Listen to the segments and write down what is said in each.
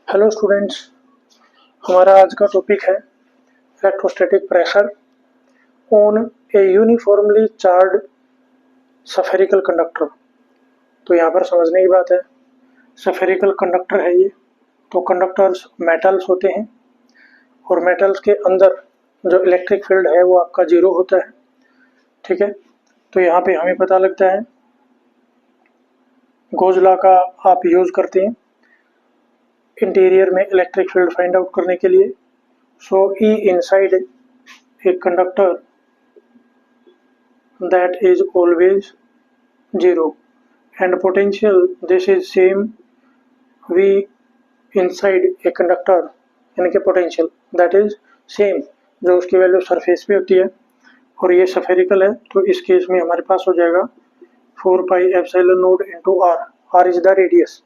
Hello students, हमारा आज का टॉपिक है electrostatic pressure on A uniformly charge spherical conductor. तो यहाँ पर समझने की बात है, स्फेरिकल कंडक्टर है ये। तो कंडक्टर्स मेटल्स होते हैं और मेटल्स के अंदर जो इलेक्ट्रिक फील्ड है वो आपका जीरो होता है। ठीक है, तो यहाँ पे हमें पता लगता है गॉस लॉ का आप यूज करते हैं इंटीरियर में इलेक्ट्रिक फील्ड फाइंड आउट करने के लिए। सो ई inside a conductor that is always zero and potential this is same v inside a conductor यानी कि potential that is same जो उसकी वैल्यू सरफेस पे होती है और ये स्फेरिकल है। तो इस केस में हमारे पास हो जाएगा 4 pi epsilon not into r। r is the radius.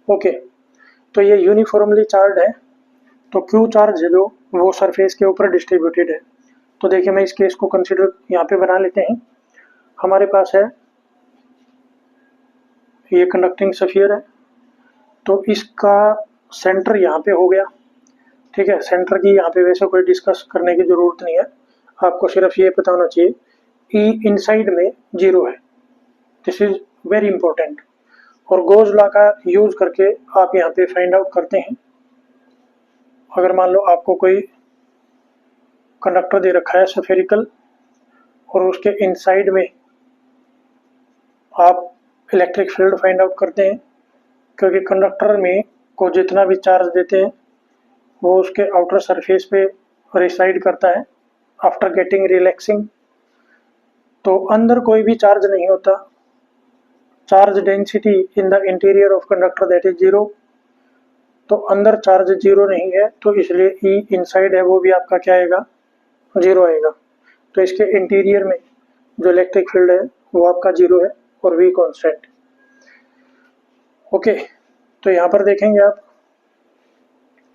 Okay, तो ये यूनिफॉर्मली चार्ज है, तो q चार्ज है जो वो सरफेस के ऊपर डिस्ट्रीब्यूटेड है। तो देखिए, मैं इस केस को कंसिडर यहाँ पे बना लेते हैं। हमारे पास है ये कंडक्टिंग स्फीयर है, तो इसका सेंटर यहाँ पे हो गया। ठीक है, सेंटर की यहाँ पे वैसे कोई डिस्कस करने की जरूरत नहीं है, आपको सिर्फ ये पता होना चाहिए ई इनसाइड में जीरो है। This is very important. और गॉस लॉ का यूज करके आप यहाँ पे फाइंड आउट करते हैं। अगर मान लो आपको कोई कंडक्टर दे रखा है स्फेरिकल और उसके इनसाइड में आप इलेक्ट्रिक फील्ड फाइंड आउट करते हैं, क्योंकि कंडक्टर में को जितना भी चार्ज देते हैं वो उसके आउटर सरफेस पे रिसाइड करता है आफ्टर गेटिंग रिलैक्सिंग। तो अंदर कोई भी चार्ज नहीं होता। Charge density in the interior of conductor that is zero. तो अंदर चार्ज जीरो नहीं है, तो इसलिए ई इनसाइड है वो भी आपका क्या आएगा, जीरो आएगा। तो इसके इंटीरियर में जो इलेक्ट्रिक फील्ड है वो आपका जीरो है और वी कॉन्स्टेंट। ओके, तो यहाँ पर देखेंगे आप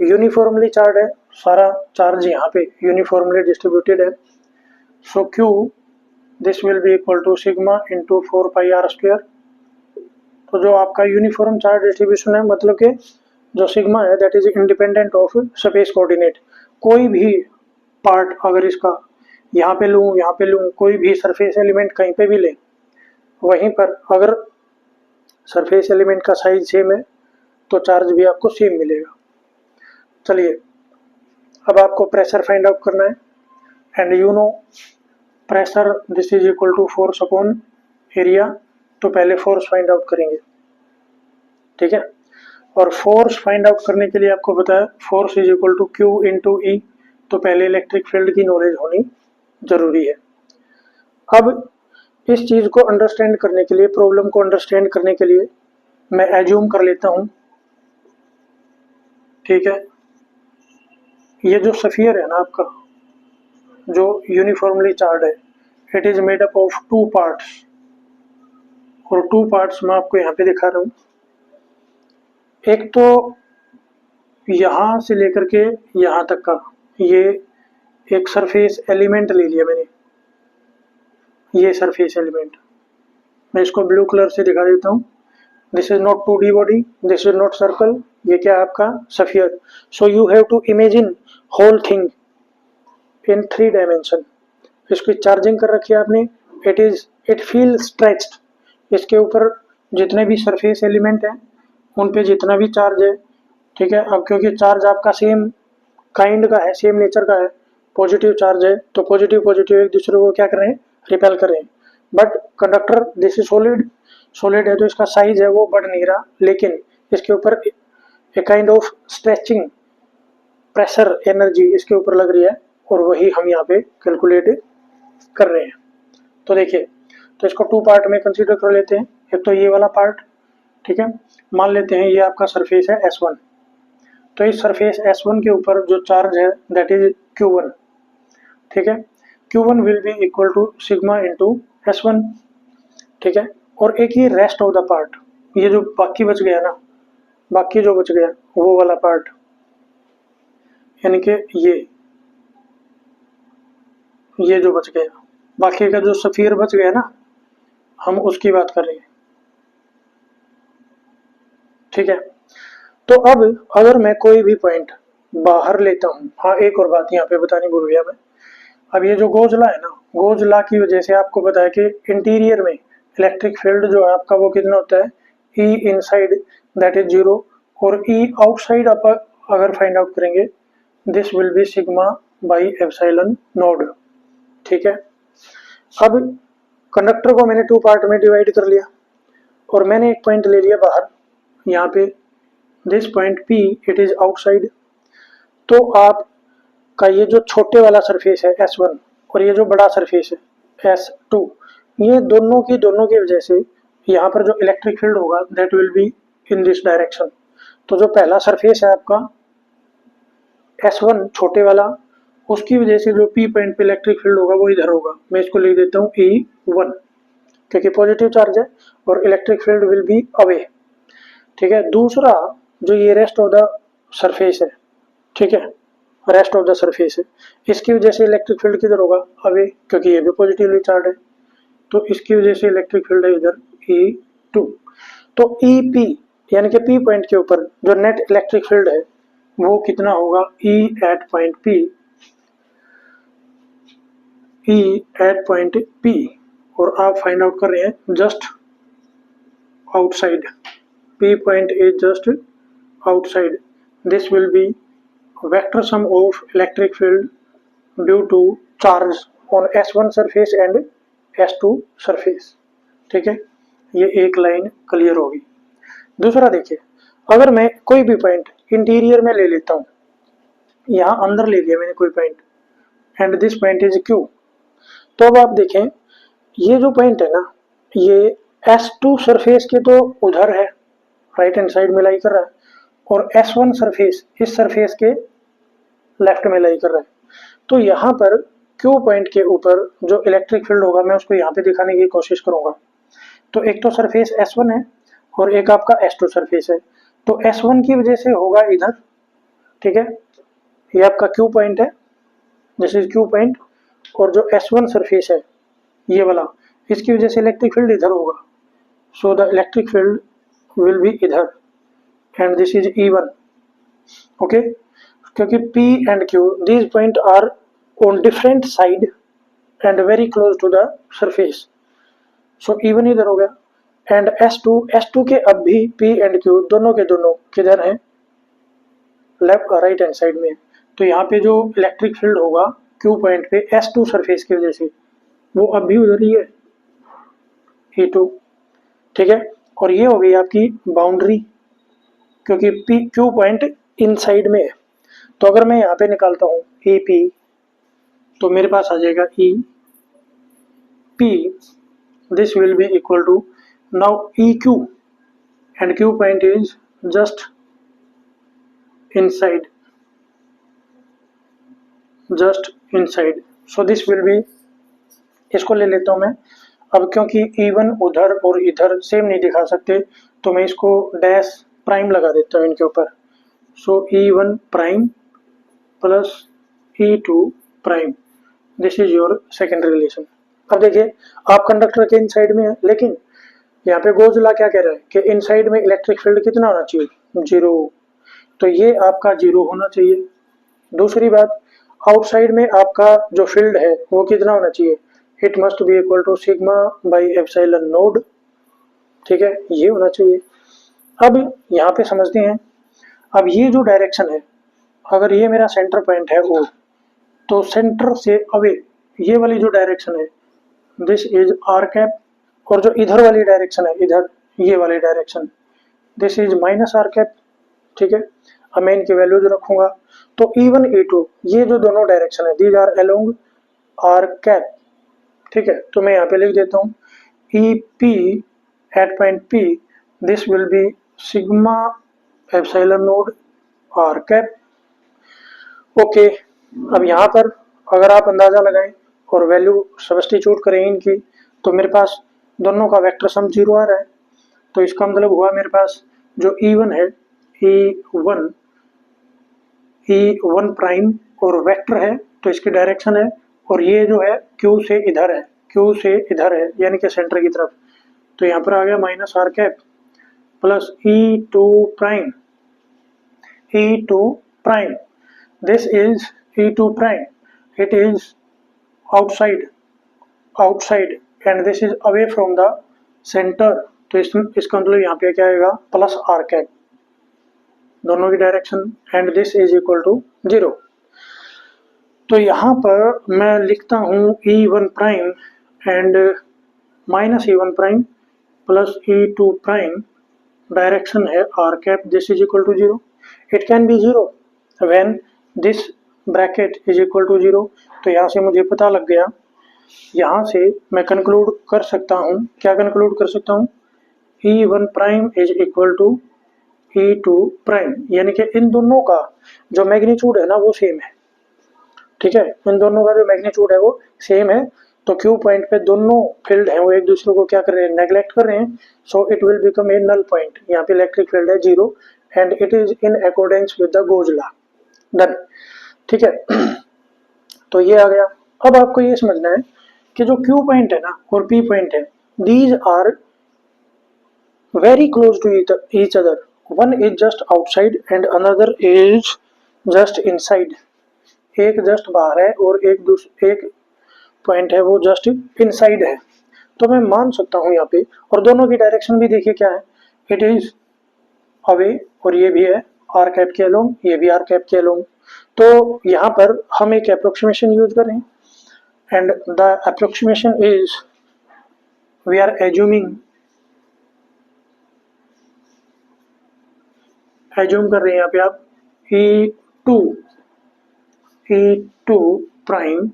यूनिफॉर्मली चार्ज है, सारा चार्ज यहाँ पे यूनिफॉर्मली डिस्ट्रीब्यूटेड है। So Q this will be equal to sigma into 4 pi r square. तो जो आपका यूनिफॉर्म चार्ज डिस्ट्रीब्यूशन है, मतलब कि जो सिग्मा है that is independent of space coordinate. कोई भी पार्ट अगर इसका यहाँ पे लूँ, यहाँ पे लूँ, कोई भी सरफेस एलिमेंट कहीं पे भी ले, वहीं पर अगर सरफेस एलिमेंट का साइज सेम है तो चार्ज भी आपको सेम मिलेगा। चलिए, अब आपको प्रेशर फाइंड आउट करना है and you know pressure this is equal to force upon area. तो पहले फोर्स फाइंड आउट करेंगे। ठीक है, और फोर्स फाइंड आउट करने के लिए आपको पता है force is equal to Q into E. तो पहले इलेक्ट्रिक फील्ड की नॉलेज होनी जरूरी है। अब इस चीज को अंडरस्टैंड करने के लिए, प्रॉब्लम को अंडरस्टैंड करने के लिए मैं एज्यूम कर लेता हूं, ठीक है, ये जो स्फीयर है ना आपका, जो यूनिफॉर्मली चार्ज है, it is made up of two parts. और टू पार्ट्स मैं आपको यहाँ पे दिखा रहा हूँ। एक तो यहाँ से लेकर के यहाँ तक का ये एक सरफेस एलिमेंट ले लिया मैंने, ये सरफेस एलिमेंट मैं इसको ब्लू कलर से दिखा देता हूँ। This is not 2D body, this is not circle, ये क्या है आपका sphere. So you have to imagine whole thing in 3 dimension. इसकी चार्जिंग कर रखी है आपने, इट फील स्ट्रेच्ड। इसके ऊपर जितने भी सरफेस एलिमेंट हैं उन पे जितना भी चार्ज है, ठीक है। अब क्योंकि चार्ज आपका सेम काइंड का है, सेम नेचर का है, पॉजिटिव चार्ज है, तो पॉजिटिव पॉजिटिव एक दूसरे को क्या कर रहे हैं, रिपेल कर रहे हैं। But conductor this is solid, solid है तो इसका साइज है वो बढ़ नहीं रहा, लेकिन इसके ऊपर a kind of stretching pressure energy इसके ऊपर लग रही है और वही हम यहाँ पे कैलकुलेट कर रहे हैं। तो देखिए, तो इसको 2 पार्ट में कंसीडर कर लेते हैं। एक तो ये वाला पार्ट, ठीक है, मान लेते हैं ये आपका सरफेस है S1। तो इस सरफेस S1 के ऊपर जो चार्ज है दैट इज Q1। ठीक है, Q1 will be equal to sigma into S1। ठीक है, और एक ये रेस्ट ऑफ द पार्ट, ये जो बाकी बच गया ना, बाकी जो बच गया वो वाला पार्ट, यानी कि ये जो बच गया, बाकी का जो स्फीयर बच गया ना, हम उसकी बात कर रहे हैं। ठीक है, तो अब अगर मैं कोई भी पॉइंट बाहर लेता हूँ, हाँ एक और बात यहाँ पे बतानी भूल गया मैं। अब ये जो गोज लॉ है ना, गोज लॉ की वजह से आपको पता है कि इंटीरियर में इलेक्ट्रिक फील्ड जो है आपका वो कितना होता है, ई इनसाइड दैट इज 0 और ई आउटसाइड आप अगर फाइंड आउट करेंगे this will be sigma by epsilon naught. ठीक है, अब कंडक्टर को मैंने 2 पार्ट में डिवाइड कर लिया और मैंने एक पॉइंट ले लिया बाहर, यहाँ पे this point P it is outside. तो आपका ये जो छोटे वाला सरफेस है S1 और ये जो बड़ा सरफेस है S2, ये दोनों की वजह से यहाँ पर जो इलेक्ट्रिक फील्ड होगा that will be in this direction. तो जो पहला सरफेस है आपका S1 छोटे वाला, उसकी वजह से जो P पॉइंट पे इलेक्ट्रिक फील्ड होगा वो इधर होगा, मैं इसको लिख देता हूँ E1 क्योंकि पॉजिटिव चार्ज है और electric field will be away. ठीक है, दूसरा जो ये रेस्ट ऑफ द सरफेस है, ठीक है, रेस्ट ऑफ द सरफेस है, इसकी वजह से इलेक्ट्रिक फील्ड किधर होगा, अवे, क्योंकि ये भी पॉजिटिवली चार्ज है, तो इसकी वजह से इलेक्ट्रिक फील्ड है इधर E2। तो EP यानी कि P पॉइंट के ऊपर जो नेट इलेक्ट्रिक फील्ड है वो कितना होगा, E एट पॉइंट P, और आप फाइंड आउट कर रहे हैं just outside, P point is just outside. This will be vector sum of electric field due to charge on S1 surface and S2 surface। ठीक है, ये एक लाइन क्लियर होगी। दूसरा देखिए, अगर मैं कोई भी पॉइंट इंटीरियर में ले लेता हूँ, यहाँ अंदर ले लिया मैंने कोई point and this point is Q, तो अब आप देखें ये जो पॉइंट है ना, ये S2 सरफेस के तो उधर है, राइट हैंड साइड में लाई कर रहा है, और S1 सरफेस इस सरफेस के लेफ्ट में लाई कर रहा है। तो यहाँ पर Q पॉइंट के ऊपर जो इलेक्ट्रिक फील्ड होगा मैं उसको यहाँ पे दिखाने की कोशिश करूंगा। तो एक तो सरफेस S1 है और एक आपका S2 सरफेस है, तो S1 की वजह से होगा इधर, ठीक है, ये आपका Q पॉइंट है, दिस इज Q पॉइंट, और जो S1 सरफेस है ये वाला, इसकी वजह से इलेक्ट्रिक फील्ड इधर होगा, so the electric field will be इधर and this is E1। Okay, क्योंकि P and Q these point are on different side and very close to the surface, so E1 इधर हो गया एंड S2 के अब भी P एंड Q दोनों के दोनों किधर हैं, लेफ्ट और राइट हैंड साइड में। तो यहाँ पे जो इलेक्ट्रिक फील्ड होगा Q पॉइंट पे S2 सरफेस की वजह से वो अब भी उधर ही है, E2। ठीक है, और ये हो गई आपकी बाउंड्री, क्योंकि Q पॉइंट इनसाइड में है। तो अगर मैं यहाँ पे निकालता हूँ EP, तो मेरे पास आ जाएगा EP, this will be equal to now EQ and Q point is just inside, so this will be, इसको ले लेता हूँ मैं। अब क्योंकि E1 उधर और इधर सेम नहीं दिखा सकते, तो मैं इसको डैश प्राइम लगा देता हूँ इनके ऊपर, सो E1 prime plus E2 prime, this is your second relation. अब देखिए आप कंडक्टर के इनसाइड में है, लेकिन यहाँ पे गोज लॉ क्या कह रहा है कि इनसाइड में इलेक्ट्रिक फील्ड कितना होना चाहिए, 0, तो ये आपका 0 होना चाहिए। दूसरी बात, आउटसाइड में आपका जो फील्ड है वो कितना होना चाहिए, it must be equal to sigma by epsilon naught. ठीक है, ये होना चाहिए। अब यहाँ पे समझते हैं, अब ये जो डायरेक्शन है, अगर ये मेरा सेंटर पॉइंट है O, तो सेंटर से अवे ये वाली जो डायरेक्शन है दिस इज R कैप, और जो इधर वाली डायरेक्शन है, इधर ये वाली direction, this is minus R cap. ठीक है, अब मैं इनकी वैल्यूज रखूंगा, तो E1 E2 ये जो दोनों डायरेक्शन है these are along R cap. ठीक है, तो मैं यहाँ पे लिख देता हूँ EP at point P this will be sigma epsilon naught R cap. Okay, अब यहाँ पर अगर आप अंदाजा लगाएं और वैल्यू सब्स्टिट्यूट करें इनकी, तो मेरे पास दोनों का वेक्टर सम 0 आ रहा है, तो इसका मतलब हुआ मेरे पास जो E1 है E1 प्राइम और वेक्टर है, तो इसकी डायरेक्शन है, और ये जो है Q से इधर है, यानी कि सेंटर की तरफ, तो यहाँ पर आ गया minus R cap plus E2 prime E2 prime. This is E2 prime. It is outside and this is away from the center. तो इसका मतलब यहाँ पे क्या आएगा, प्लस आर कैप दोनों की direction, and this is equal to 0। तो यहाँ पर मैं लिखता हूँ E1 prime and minus E1 prime plus E2 prime, direction है R cap, this is equal to 0। It can be 0 when this bracket is equal to 0। तो यहाँ से मुझे पता लग गया, यहाँ से मैं कंक्लूड कर सकता हूँ, क्या कंक्लूड कर सकता हूँ, E1 prime is equal to E2 prime, यानी कि इन दोनों का जो मैग्नीट्यूड है ना वो सेम है। ठीक है, इन दोनों का जो मैग्नीट्यूड है वो सेम है। तो क्यू पॉइंट पे दोनों फील्ड हैं वो एक दूसरे को क्या कर रहे हैं, नेग्लेक्ट कर रहे हैं। So it will become a null point. यहाँ पे इलेक्ट्रिक फील्ड है 0 and it is in accordance with the Gauss law. Done. ठीक है, तो ये आ गया। अब आपको ये समझना है कि जो क्यू पॉइंट है ना और पी पॉइंट है, these are very close to each other. One is just outside and another is just inside. एक जस्ट बाहर है और एक पॉइंट है वो जस्ट इनसाइड है। तो मैं मान सकता हूँ यहाँ पे, और दोनों की डायरेक्शन भी देखिए क्या है, इट इज अवे, और ये भी है आर कैप के अलोंग, ये भी आर कैप के अलोंग। तो यहाँ पर हम एक अप्रोक्सीमेशन यूज कर रहे हैं and the approximation is we are assuming, assume कर रहे हैं यहाँ पे आप E2 prime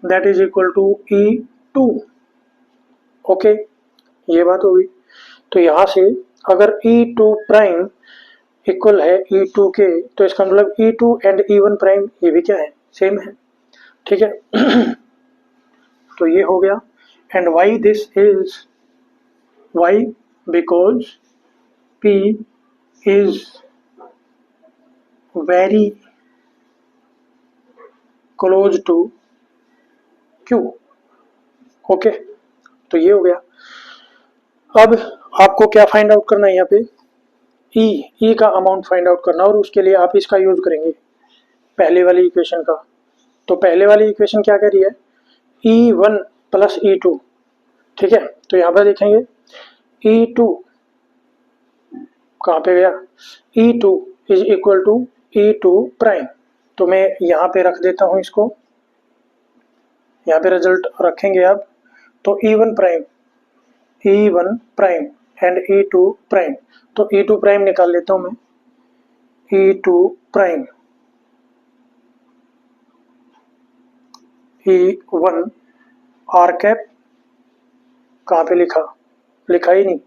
that is equal to E2। Okay, ये बात होगी। तो यहाँ से अगर E2 प्राइम इक्वल है E2 के, तो इसका मतलब E2 एंड E1 प्राइम ये भी क्या है, सेम है। ठीक है, तो ये हो गया। And why this is, why because P is very close to Q। Okay, तो ये हो गया। अब आपको क्या फाइंड आउट करना है यहाँ पे, ई का अमाउंट फाइंड आउट करना, और उसके लिए आप इसका यूज करेंगे पहले वाली इक्वेशन का। तो पहले वाली इक्वेशन क्या कह रही है, E1 प्लस E2। ठीक है, तो यहाँ पर देखेंगे E2 कहाँ पे गया, E2 is equal to E2 prime. तो मैं यहाँ पे रख देता हूँ इसको, यहाँ पे रिजल्ट रखेंगे आप। तो E1 prime and E2 prime. तो E2 प्राइम निकाल लेता हूँ मैं, E2 prime E1 are cap कहाँ पे लिखा ही नहीं,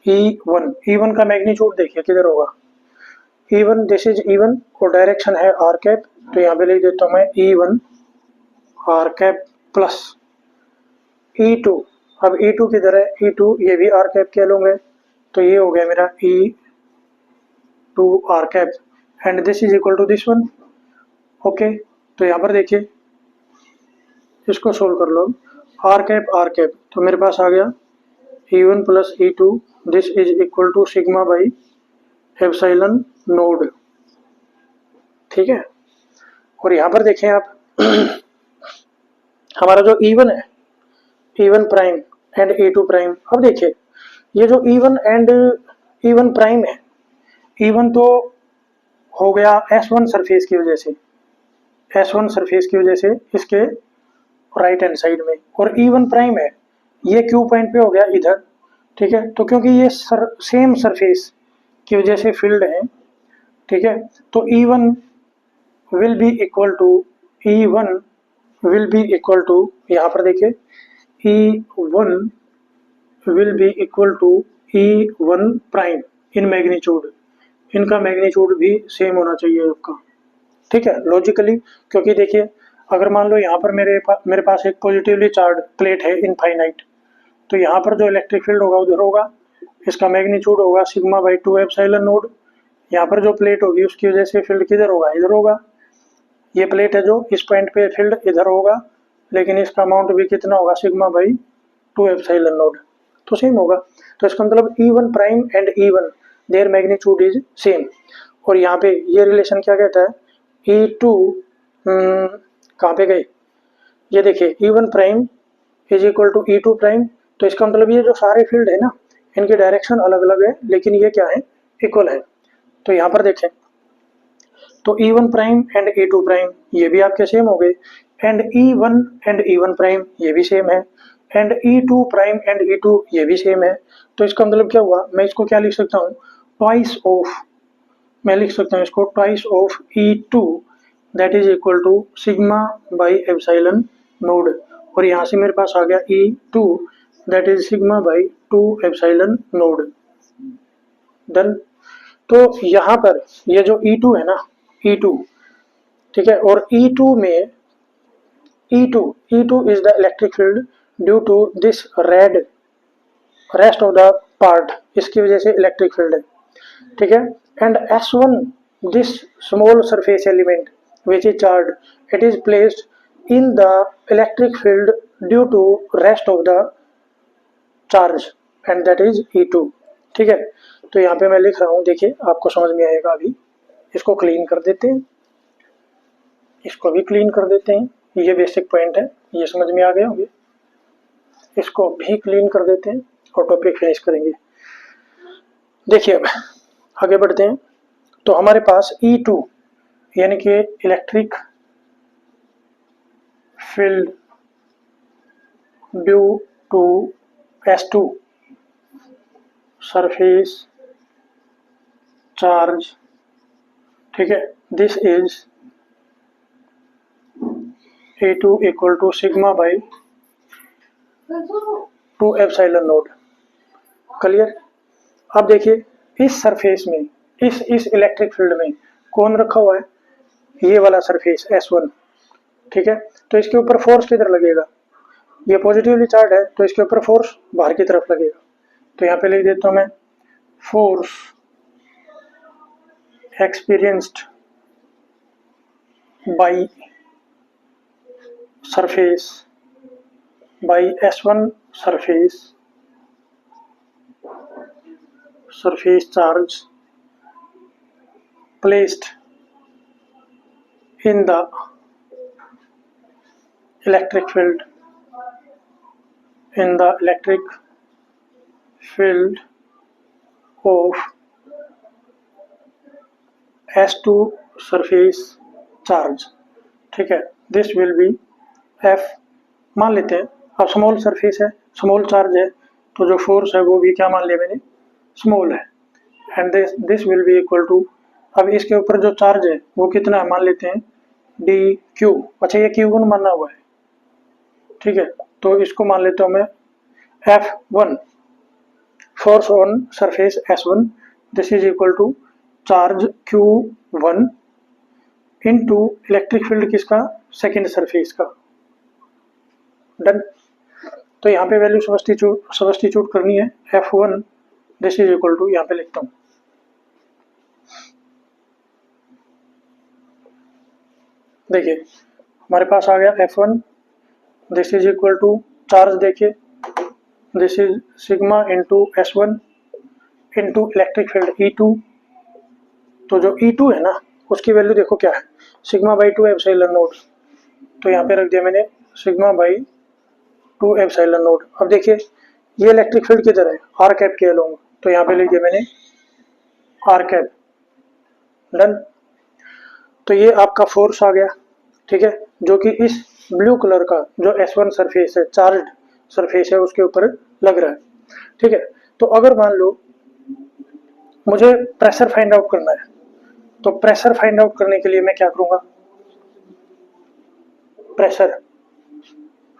E1 का मैग्नीट्यूड देखिए किधर होगा, E1 दिस इज E1 और डायरेक्शन है आर कैप। तो यहाँ पे लिख देता हूँ मैं E1 are cap plus E2। अब E2 किधर है, E2 ये भी आर कैप के अलोंग है। तो ये हो गया मेरा E2 R cap and this is equal to this one. Okay, तो यहाँ पर देखिए इसको सोल्व कर लो, आर कैप, तो मेरे पास आ गया E1 plus E2 this is equal to sigma by epsilon naught. ठीक है, और यहाँ पर देखें आप हमारा जो E1 है, E1 prime and E2 prime. अब देखिए ये जो E1 एंड E1 प्राइम है, E1 तो हो गया S1 सरफेस की वजह से, S1 सरफेस की वजह से इसके राइट हैंड साइड में, और E1 प्राइम है ये Q पॉइंट पे हो गया इधर। ठीक है, तो क्योंकि ये सेम सरफेस की वजह से फील्ड है। ठीक है, तो E1 will be equal to, E1 will be equal to, यहाँ पर देखिए E1 will be equal to E1 prime in magnitude. इनका मैग्नीट्यूड भी सेम होना चाहिए आपका। ठीक है, लॉजिकली, क्योंकि देखिए अगर मान लो यहाँ पर मेरे पास एक पॉजिटिवली चार्ज प्लेट है इनफाइनाइट, तो यहाँ पर जो इलेक्ट्रिक फील्ड होगा उधर होगा, इसका मैग्नीट्यूड होगा सिग्मा बाई 2 एप्सिलॉन नोड। यहाँ पर जो प्लेट होगी उसकी वजह से फील्ड किधर होगा, इधर होगा। ये प्लेट है जो इस पॉइंट पे फील्ड इधर होगा, लेकिन इसका अमाउंट भी कितना होगा, सिग्मा बाई 2 एप्सिलॉन नोड, तो सेम होगा। तो इसका मतलब E1 prime and E1 there magnitude is same. और यहाँ पे ये रिलेशन क्या कहता है, E2 कहाँ पे गए, ये देखिए E1 prime is equal to E2 prime. तो इसका मतलब ये जो सारे फील्ड है ना, इनकी डायरेक्शन अलग अलग है, लेकिन ये क्या है, इक्वल है। तो यहाँ पर देखें तो E1 prime and E2 prime ये भी आपके सेम हो गए, and E1 and E1 prime ये भी सेम है, and E2 prime and E2 ये भी सेम है। तो इसका मतलब क्या हुआ, मैं इसको क्या लिख सकता हूँ, ट्वाइस ऑफ, मैं लिख सकता हूँ इसको twice of E2 that is equal to sigma by epsilon naught, और यहाँ से मेरे पास आ गया E2 that is sigma by 2 epsilon naught. Done. तो यहाँ पर ये जो E2 है ना, E2, ठीक है, और E2 में E2 is the electric field due to this red rest of the part, इसकी वजह से इलेक्ट्रिक फील्ड है, ठीक है। And S1 this small surface element which is charged it is placed in the electric field due to rest of the charge and that is E2, ठीक है। तो यहाँ पे मैं लिख रहा हूँ, देखिए आपको समझ में आएगा। अभी इसको क्लीन कर देते हैं, इसको भी क्लीन कर देते हैं, ये बेसिक पॉइंट है, ये समझ में आ गए होंगे। इसको भी क्लीन कर देते हैं और टॉपिक फिनिश करेंगे। देखिए अब आगे बढ़ते हैं। तो हमारे पास E2 यानी कि electric field due to S2 surface charge, ठीक है, this is E2 equal to sigma by 2 epsilon naught. Clear. अब देखिए इस सरफेस में, इस इलेक्ट्रिक फील्ड में कौन रखा हुआ है, ये वाला सरफेस S1, ठीक है। तो इसके ऊपर फोर्स किधर लगेगा, ये पॉजिटिवली चार्ज है तो इसके ऊपर फोर्स बाहर की तरफ लगेगा। तो यहाँ पे लिख देता हूँ मैं, force experienced by surface by S1 surface charge placed in the electric field of S2 surface charge, ठीक है, दिस विल बी F मान लेते हैं। अब स्मॉल सरफेस है, स्मॉल चार्ज है, तो जो फोर्स है वो भी क्या मान लिया मैंने, स्मॉल है, and this will be equal to, अब इसके ऊपर जो चार्ज है वो कितना है मान लेते हैं, DQ। अच्छा ये Q1 माना हुआ है, ठीक है, तो इसको मान लेता हूँ मैं F1, force on surface S1 this is equal to charge Q1 into electric field किसका, सेकेंड सरफेस का। डन। तो यहाँ पे वैल्यू सब्स्टिट्यूट करनी है, F1 this is equal to, यहाँ पे लिखता हूँ, देखिए हमारे पास आ गया F1 this is equal to charge, देखिए this is sigma into S1 into electric field E2। तो जो E2 है ना उसकी वैल्यू देखो क्या है, सिग्मा बाई 2 एप्सिलॉन नोड। तो यहाँ पे रख दिया मैंने सिग्मा बाई 2 एप्सिलॉन नोड। अब देखिए ये इलेक्ट्रिक फील्ड किधर है, आर कैप के अलोंग, तो यहाँ पे लिख दिया मैंने आर कैप। डन। तो ये आपका फोर्स आ गया, ठीक है, जो कि इस ब्लू कलर का जो S1 सरफेस है, चार्ज सरफेस है, उसके ऊपर लग रहा है, ठीक है। तो अगर मान लो मुझे प्रेशर फाइंड आउट करना है, तो प्रेशर फाइंड आउट करने के लिए मैं क्या करूंगा, pressure,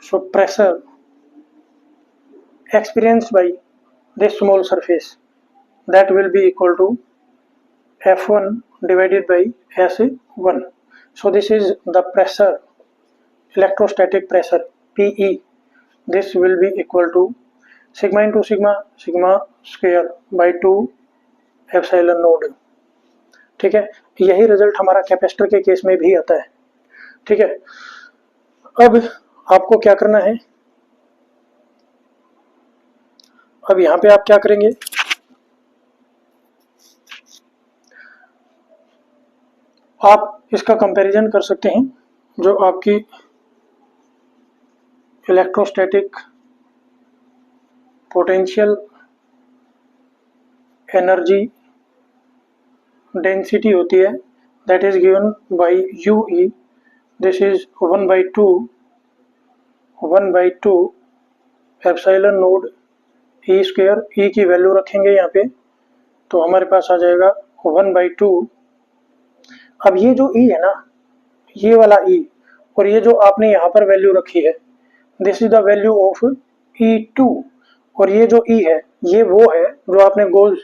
so pressure experienced by this small surface that will be equal to F1 divided by S1. So this is the pressure, electrostatic pressure PE. This will be equal to sigma into sigma, sigma square by 2 epsilon naught, ठीक है। यही result हमारा capacitor के case में भी आता है, ठीक है। अब आपको क्या करना है, अब यहाँ पे आप क्या करेंगे, आप इसका कंपैरिजन कर सकते हैं जो आपकी इलेक्ट्रोस्टैटिक पोटेंशियल एनर्जी डेंसिटी होती है, that is given by UE. This is 1/2 epsilon node E square. E की वैल्यू रखेंगे यहाँ पे तो हमारे पास आ जाएगा 1/2. अब ये जो E है ना, ये वाला E और ये जो आपने यहाँ पर वैल्यू रखी है, this is the value of E2. और ये जो E है ये वो है जो आपने गोल्स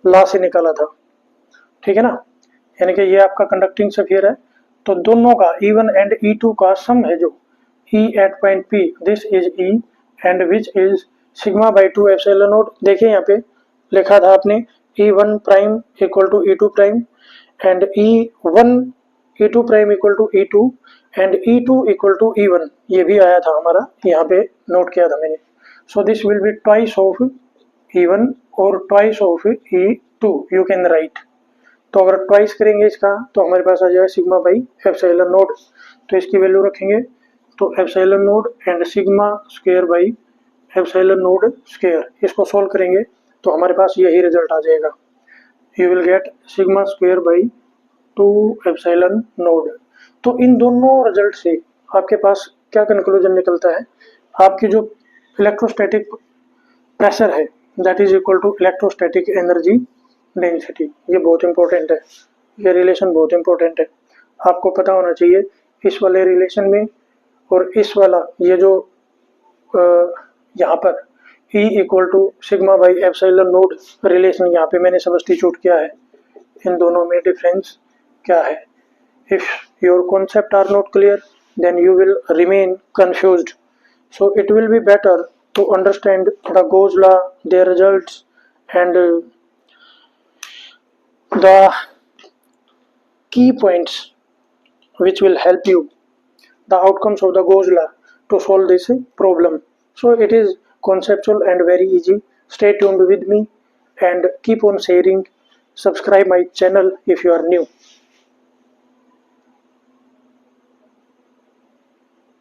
लॉ से निकाला था, ठीक है ना, यानी कि ये आपका कंडक्टिंग सफियर है. तो दोनों का E1 एंड E2 का सम है जो E at point P, this is E and which is sigma by 2 epsilon naught. देखिए यहाँ पे लिखा था आपने E1 prime equal to E2 prime and E1 E2 prime equal to E2 and E2 equal to E1. ये भी आया था हमारा, यहाँ पे नोट किया था मैंने. सो this will be twice of E1 और twice of E2 you can write. तो अगर ट्वाइस करेंगे इसका तो हमारे पास आ जाएगा सिग्मा बाई एप्सिलॉन नोड. तो इसकी वैल्यू रखेंगे तो epsilon node and sigma square by epsilon node square. इसको सोल्व करेंगे तो हमारे पास यही रिजल्ट आ जाएगा. You will get sigma square by 2 epsilon node. तो इन दोनों रिजल्ट से आपके पास क्या कंक्लूजन निकलता है, आपकी जो इलेक्ट्रोस्टैटिक प्रेशर है that is equal to electrostatic energy density. ये बहुत इंपॉर्टेंट है, ये रिलेशन बहुत इंपॉर्टेंट है, आपको पता होना चाहिए. इस वाले रिलेशन में और इस वाला ये जो यहाँ पर E equal to sigma by epsilon naught relation यहाँ पे मैंने सब्स्टिट्यूट किया है, इन दोनों में डिफरेंस क्या है. If your concept are not clear then you will remain confused. So it will be better to understand the Gauss law, their results, and the key points which will help you the outcomes of the Gauss law to solve this problem. So it is conceptual and very easy. Stay tuned with me and keep on sharing. Subscribe my channel if you are new.